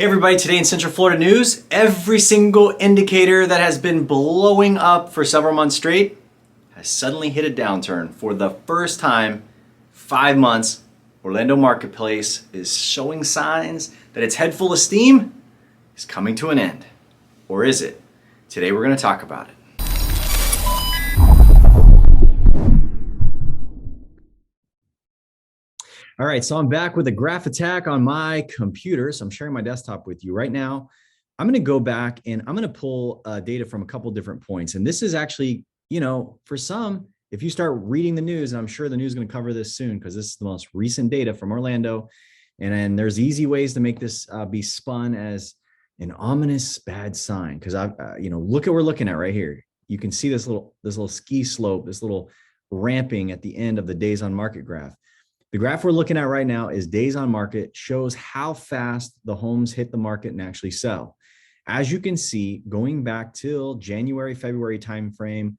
Hey everybody, today in Central Florida news, every single indicator that has been blowing up for several months straight has suddenly hit a downturn. For the first time, 5 months, Orlando marketplace is showing signs that its head full of steam is coming to an end. Or is it? Today we're going to talk about it. All right, so I'm back with a graph attack on my computer. So I'm sharing my desktop with you right now. I'm going to go back and I'm going to pull data from a couple different points. And this is actually, for some, if you start reading the news, and I'm sure the news is going to cover this soon because this is the most recent data from Orlando. And then there's easy ways to make this be spun as an ominous bad sign. Because look at what we're looking at right here. You can see this little ski slope, this little ramping at the end of the days on market graph. The graph we're looking at right now is days on market, shows how fast the homes hit the market and actually sell. As you can see, going back till January, February timeframe,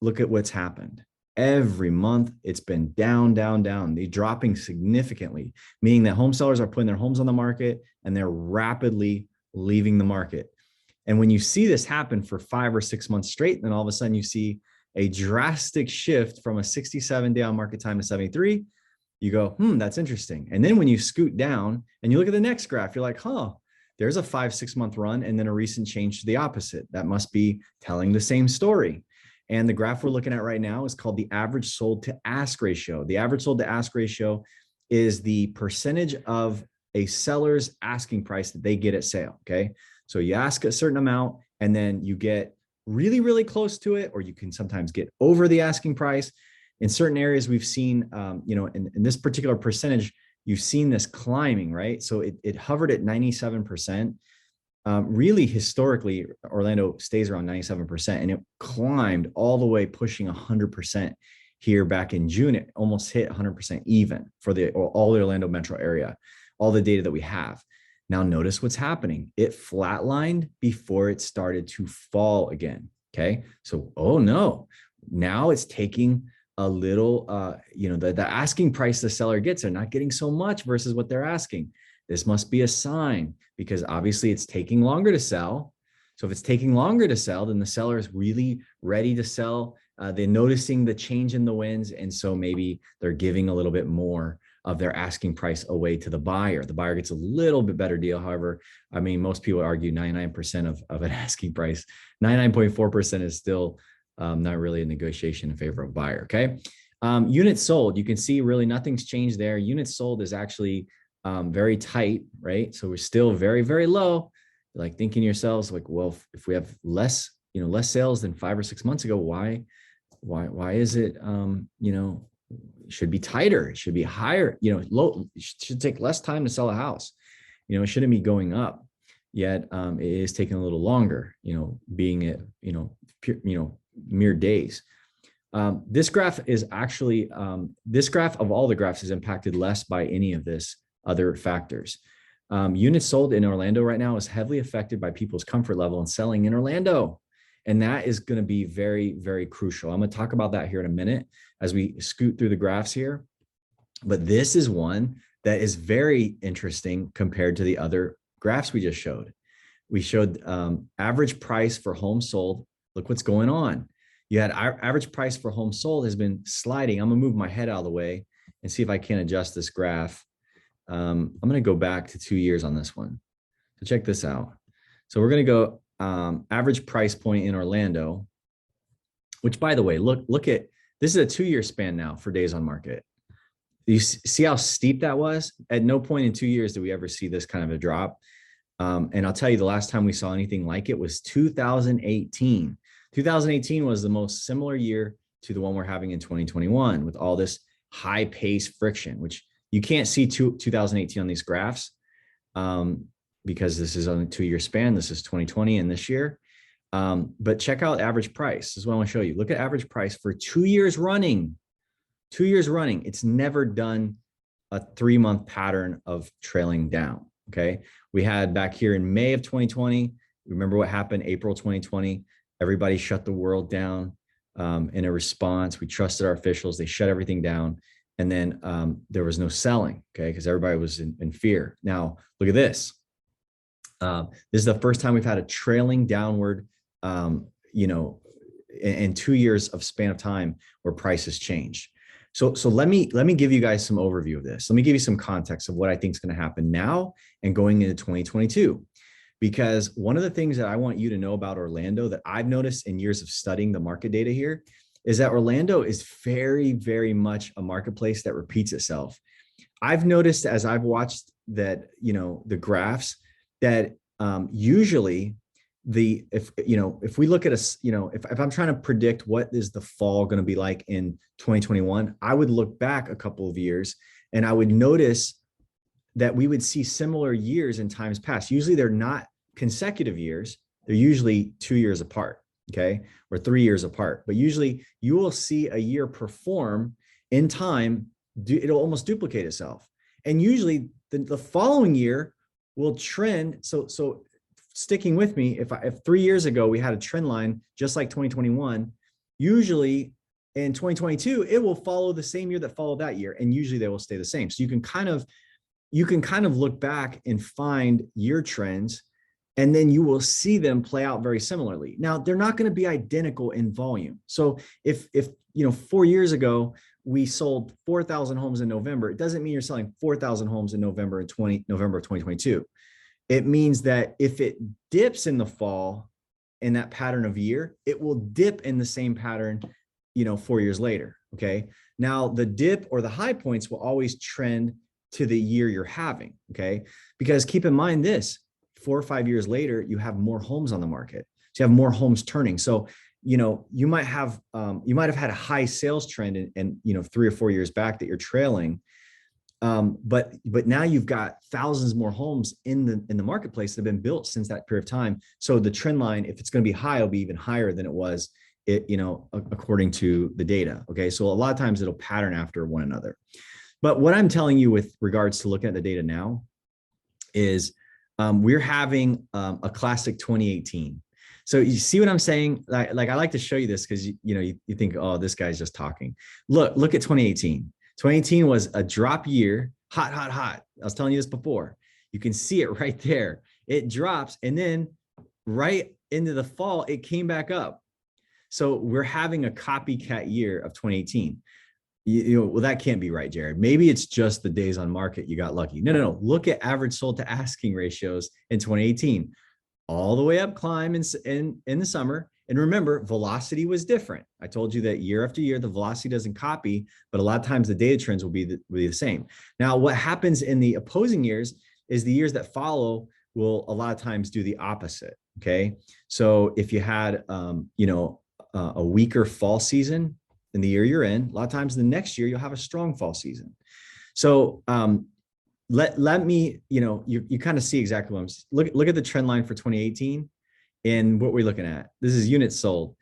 look at what's happened. Every month it's been down, down, down. They're dropping significantly, meaning that home sellers are putting their homes on the market and they're rapidly leaving the market. And when you see this happen for 5 or 6 months straight, then all of a sudden you see a drastic shift from a 67-day on market time to 73. You go, that's interesting. And then when you scoot down and you look at the next graph, you're like, there's a 5-6 month run and then a recent change to the opposite. That must be telling the same story. And the graph we're looking at right now is called the average sold to ask ratio. The average sold to ask ratio is the percentage of a seller's asking price that they get at sale. Okay. So you ask a certain amount and then you get really, really close to it, or you can sometimes get over the asking price. In certain areas, we've seen, in this particular percentage, you've seen this climbing, right? So it hovered at 97%. Really, historically, Orlando stays around 97%, and it climbed all the way, pushing 100% here back in June. It almost hit 100% even for all the Orlando metro area, all the data that we have. Now, notice what's happening. It flatlined before it started to fall again, okay? So, oh no, now it's taking a little, the asking price the seller gets, they're not getting so much versus what they're asking. This must be a sign because obviously it's taking longer to sell. So if it's taking longer to sell, then the seller is really ready to sell. They're noticing the change in the winds. And so maybe they're giving a little bit more of their asking price away to the buyer. The buyer gets a little bit better deal. However, I mean, most people argue 99% of an asking price, 99.4% is still not really a negotiation in favor of buyer. Okay. Units sold, you can see really nothing's changed there. Units sold is actually very tight, right? So we're still very, very low. Like thinking to yourselves, like, well, if we have less sales than 5 or 6 months ago, why is it, it should be tighter. It should be higher, low. It should take less time to sell a house. It shouldn't be going up yet. It is taking a little longer, being it, mere days. This graph is actually, this graph of all the graphs is impacted less by any of this other factors. Units sold in Orlando right now is heavily affected by people's comfort level in selling in Orlando. And that is going to be very, very crucial. I'm going to talk about that here in a minute as we scoot through the graphs here. But this is one that is very interesting compared to the other graphs we just showed. We showed average price for homes sold. Look what's going on. You had our average price for homes sold has been sliding. I'm gonna move my head out of the way and see if I can adjust this graph. I'm gonna go back to 2 years on this one. So check this out. So we're gonna go average price point in Orlando, which by the way, look at, this is a 2-year span now for days on market. You see how steep that was? At no point in 2 years did we ever see this kind of a drop. And I'll tell you, the last time we saw anything like it was 2018. 2018 was the most similar year to the one we're having in 2021 with all this high pace friction, which you can't see 2018 on these graphs because this is on a 2-year span. This is 2020 and this year. But check out average price. This is what I want to show you. Look at average price for 2 years running. 2 years running. It's never done a 3-month pattern of trailing down. Okay. We had back here in May of 2020. Remember what happened April 2020? Everybody shut the world down in a response. We trusted our officials. They shut everything down. And then there was no selling, okay, because everybody was in fear. Now, look at this. This is the first time we've had a trailing downward, you know, in 2 years of span of time where prices change. So let me give you guys some overview of this. Let me give you some context of what I think is going to happen now and going into 2022. Because one of the things that I want you to know about Orlando that I've noticed in years of studying the market data here is that Orlando is very, very much a marketplace that repeats itself. I've noticed as I've watched that, you know, the graphs that usually if we look at us, you know, if I'm trying to predict what is the fall going to be like in 2021, I would look back a couple of years and I would notice that we would see similar years in times past. Usually they're not consecutive years. They're usually 2 years apart, okay, or 3 years apart. But usually you will see a year perform in time. It'll almost duplicate itself. And usually the following year will trend. So sticking with me, if 3 years ago we had a trend line just like 2021, usually in 2022 it will follow the same year that followed that year, and usually they will stay the same. So you can kind of look back and find year trends, and then you will see them play out very similarly. Now they're not going to be identical in volume. So if 4 years ago we sold 4,000 homes in November, it doesn't mean you're selling 4,000 homes in November of 2022. It means that if it dips in the fall in that pattern of year, it will dip in the same pattern, 4 years later. Okay. Now the dip or the high points will always trend to the year you're having. Okay. Because keep in mind this, 4 or 5 years later, you have more homes on the market. So you have more homes turning. So, you might have had a high sales trend and 3 or 4 years back that you're trailing. But now you've got thousands more homes in the marketplace that have been built since that period of time. So the trend line, if it's going to be high, it'll be even higher than it was, according to the data. Okay. So a lot of times it'll pattern after one another. But what I'm telling you with regards to looking at the data now is we're having a classic 2018. So you see what I'm saying? Like I like to show you this because you think, oh, this guy's just talking. Look at 2018. 2018 was a drop year, hot. I was telling you this before. You can see it right there. It drops, and then right into the fall, it came back up. So we're having a copycat year of 2018. Well, that can't be right, Jared. Maybe it's just the days on market you got lucky. No. Look at average sold to asking ratios in 2018. All the way up climb in the summer. And remember, velocity was different. I told you that year after year, the velocity doesn't copy, but a lot of times the data trends will be the same. Now, what happens in the opposing years is the years that follow will a lot of times do the opposite. Okay. So if you had, a weaker fall season in the year you're in, a lot of times the next year you'll have a strong fall season. So, let me, you kind of see exactly what I'm look at the trend line for 2018 and what we're looking at. This is units sold,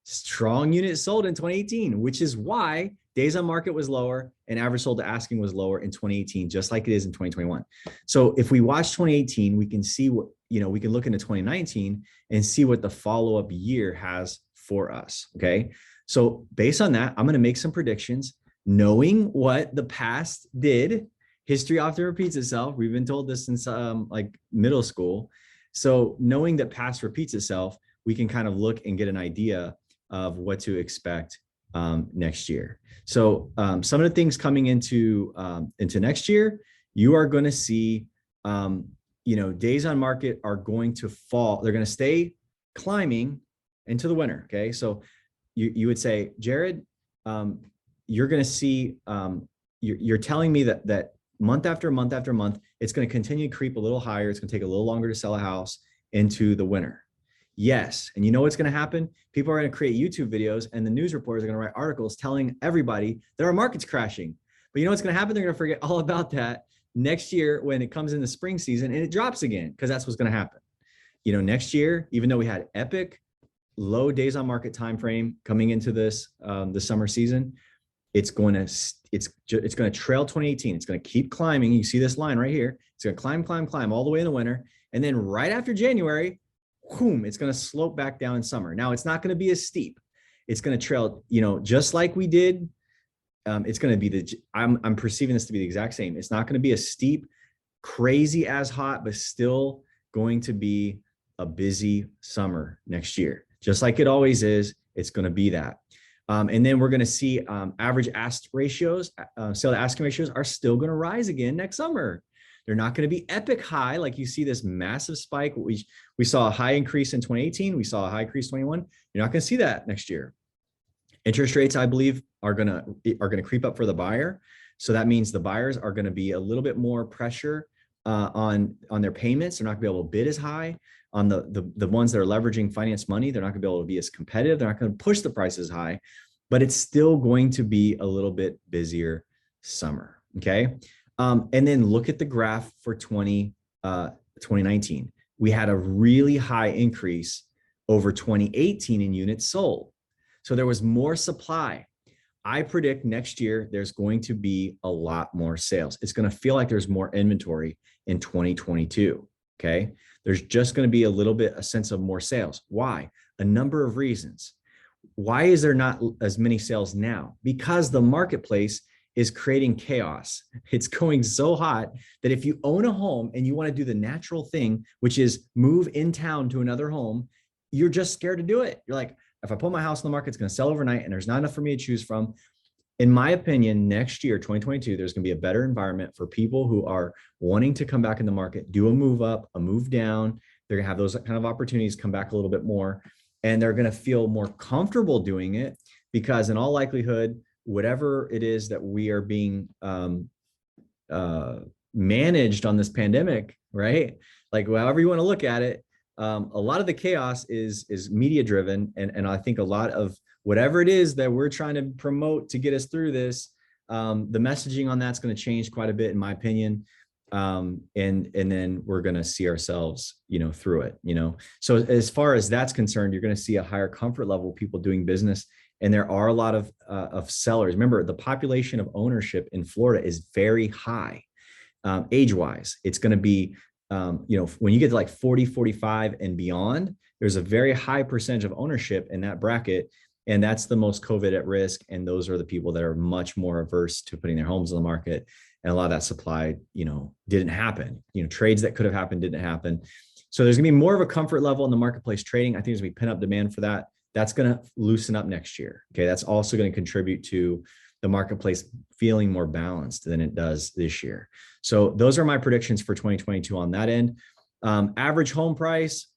strong units sold in 2018, which is why days on market was lower and average sold to asking was lower in 2018, just like it is in 2021. So if we watch 2018, we can see what, we can look into 2019 and see what the follow-up year has for us. Okay. So based on that, I'm going to make some predictions, knowing what the past did. History often repeats itself. We've been told this since like middle school. So knowing that past repeats itself, we can kind of look and get an idea of what to expect next year. So some of the things coming into next year, you are going to see, days on market are going to fall. They're going to stay climbing into the winter. Okay. So you would say, Jared, you're going to see, you're telling me that month after month after month, it's going to continue to creep a little higher. It's going to take a little longer to sell a house into the winter. Yes. And you know what's going to happen? People are going to create YouTube videos and the news reporters are going to write articles telling everybody that our market's crashing. But you know what's going to happen? They're going to forget all about that next year when it comes in the spring season and it drops again, because that's what's going to happen. Next year, even though we had epic low days on market time frame coming into this the summer season, it's going to trail 2018. It's going to keep climbing. You see this line right here. It's going to climb all the way in the winter. And then right after January, boom, it's going to slope back down in summer. Now it's not going to be as steep. It's going to trail, just like we did. It's going to be I'm perceiving this to be the exact same. It's not going to be as steep crazy as hot, but still going to be a busy summer next year. Just like it always is, it's going to be that. And then we're going to see average ask ratios, sale to asking ratios are still going to rise again next summer. They're not going to be epic high like you see this massive spike. We saw a high increase in 2018. We saw a high increase 21. You're not going to see that next year. Interest rates, I believe, are going to creep up for the buyer. So that means the buyers are going to be a little bit more pressure on their payments. They're not going to be able to bid as high. On the ones that are leveraging finance money, they're not going to be able to be as competitive. They're not going to push the prices high, but it's still going to be a little bit busier summer. Okay. And then look at the graph for 2019. We had a really high increase over 2018 in units sold. So there was more supply. I predict next year there's going to be a lot more sales. It's going to feel like there's more inventory in 2022. Okay. There's just going to be a sense of more sales. Why? A number of reasons. Why is there not as many sales now? Because the marketplace is creating chaos. It's going so hot that if you own a home and you want to do the natural thing, which is move in town to another home, you're just scared to do it. You're like, if I put my house on the market, it's going to sell overnight and there's not enough for me to choose from. In my opinion, next year, 2022, there's going to be a better environment for people who are wanting to come back in the market, do a move up, a move down. They're going to have those kind of opportunities come back a little bit more, and they're going to feel more comfortable doing it because in all likelihood, whatever it is that we are being managed on this pandemic, right? Like however you want to look at it, a lot of the chaos is media driven. And I think a lot of whatever it is that we're trying to promote to get us through this, the messaging on that's going to change quite a bit, in my opinion. And then we're going to see ourselves, through it, So as far as that's concerned, you're going to see a higher comfort level, people doing business. And there are a lot of sellers. Remember, the population of ownership in Florida is very high, age-wise. It's going to be, when you get to like 40, 45 and beyond, there's a very high percentage of ownership in that bracket. And that's the most COVID at risk. And those are the people that are much more averse to putting their homes on the market. And a lot of that supply, didn't happen. Trades that could have happened didn't happen. So there's going to be more of a comfort level in the marketplace trading. I think there's going to be pent-up demand for that. That's going to loosen up next year. Okay. That's also going to contribute to the marketplace feeling more balanced than it does this year. So those are my predictions for 2022 on that end. Average home price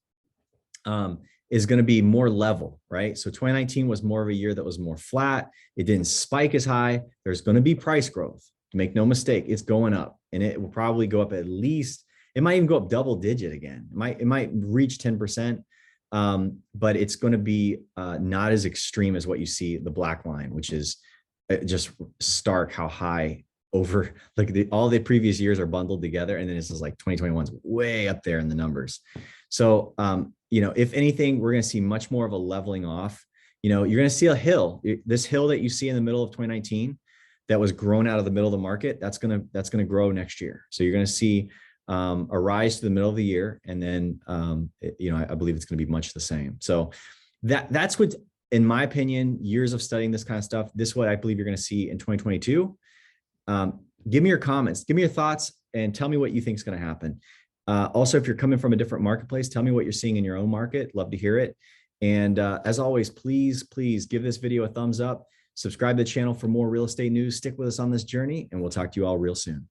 is going to be more level, right? So 2019 was more of a year that was more flat. It didn't spike as high. There's going to be price growth. Make no mistake, it's going up, and it will probably go up at least. It might even go up double digit again. It might reach 10%. But it's going to be not as extreme as what you see the black line, which is just stark how high over all the previous years are bundled together. And then it's just like 2021's way up there in the numbers. So, if anything, we're going to see much more of a leveling off. You're going to see a hill, this hill that you see in the middle of 2019 that was grown out of the middle of the market. That's going to grow next year. So you're going to see a rise to the middle of the year. And then, I believe it's going to be much the same. So that's what, in my opinion, years of studying this kind of stuff, this is what I believe you're going to see in 2022. Give me your comments, give me your thoughts, and tell me what you think is going to happen. Also, if you're coming from a different marketplace, tell me what you're seeing in your own market. Love to hear it. And as always, please give this video a thumbs up, subscribe to the channel for more real estate news. Stick with us on this journey, and we'll talk to you all real soon.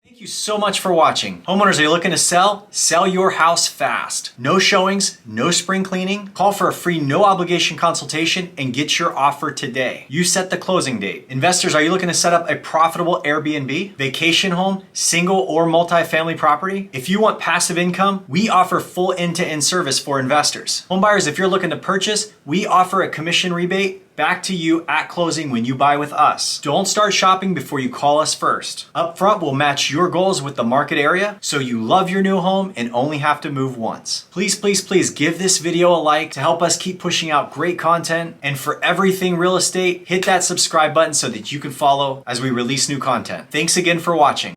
Thank you so much for watching. Homeowners, are you looking to sell? Sell your house fast. No showings, no spring cleaning. Call for a free no obligation consultation and get your offer today. You set the closing date. Investors, are you looking to set up a profitable Airbnb, vacation home, single or multi-family property? If you want passive income, we offer full end-to-end service for investors. Homebuyers, if you're looking to purchase, we offer a commission rebate back to you at closing when you buy with us. Don't start shopping before you call us first. Up front, we'll match your goals with the market area so you love your new home and only have to move once. Please give this video a like to help us keep pushing out great content. And for everything real estate, hit that subscribe button so that you can follow as we release new content. Thanks again for watching.